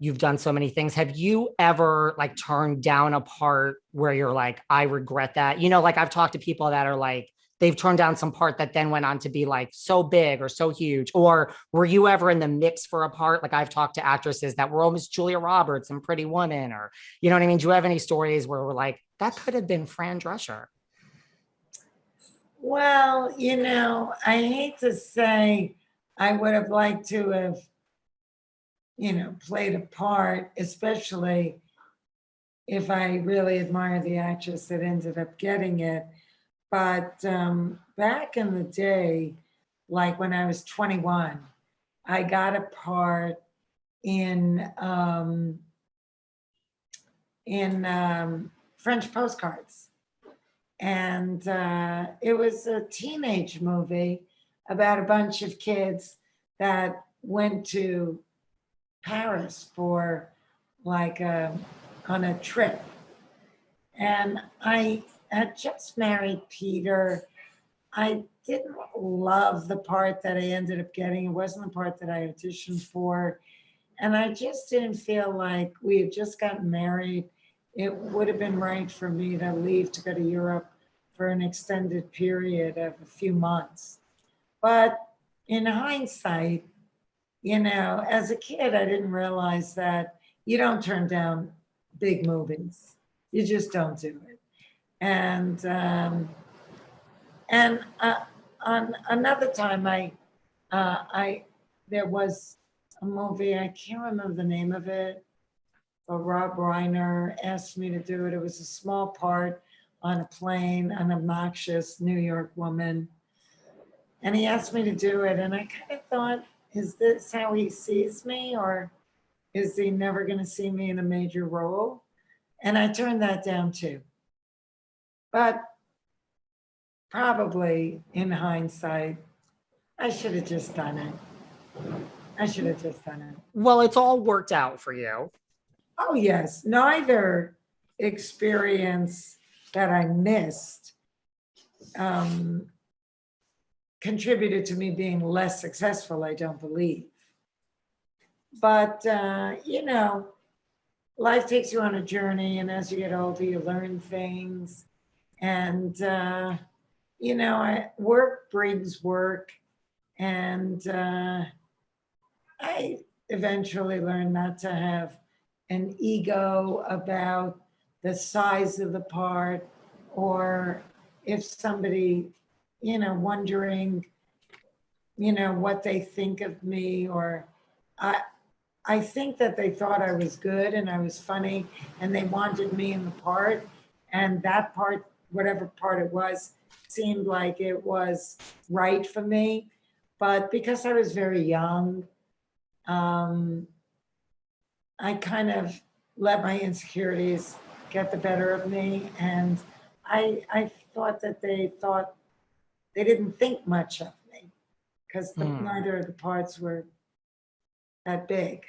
you've done so many things. Have you ever like turned down a part where you're like, I regret that? You know, like I've talked to people that are like, they've turned down some part that then went on to be like so big or so huge. Or were you ever in the mix for a part? Like I've talked to actresses that were almost Julia Roberts and Pretty Woman, or, you know what I mean? Do you have any stories where we're like, that could have been Fran Drescher? Well, I hate to say I would have liked to have, played a part, especially if I really admire the actress that ended up getting it. But back in the day, like when I was 21, I got a part in French Postcards, and it was a teenage movie about a bunch of kids that went to Paris for like on a trip. And I had just married Peter. I didn't love the part that I ended up getting. It wasn't the part that I auditioned for. And I just didn't feel like we had just gotten married. It would have been right for me to leave to go to Europe for an extended period of a few months. But in hindsight, as a kid, I didn't realize that you don't turn down big movies. You just don't do it. And on another time, I there was a movie, I can't remember the name of it, but Rob Reiner asked me to do it. It was a small part on a plane, an obnoxious New York woman. And he asked me to do it. And I kind of thought, is this how he sees me? Or is he never going to see me in a major role? And I turned that down too. But probably in hindsight, I should have just done it. I should have just done it. Well, it's all worked out for you. Oh, yes. Neither experience that I missed contributed to me being less successful, I don't believe. But, life takes you on a journey. And as you get older, you learn things. And, work brings work. And I eventually learned not to have an ego about the size of the part, or if somebody, wondering, what they think of me, or I think that they thought I was good and I was funny and they wanted me in the part. And that part, whatever part it was, seemed like it was right for me. But because I was very young, I kind of let my insecurities get the better of me. And I thought that they didn't think much of me because neither of the parts were that big.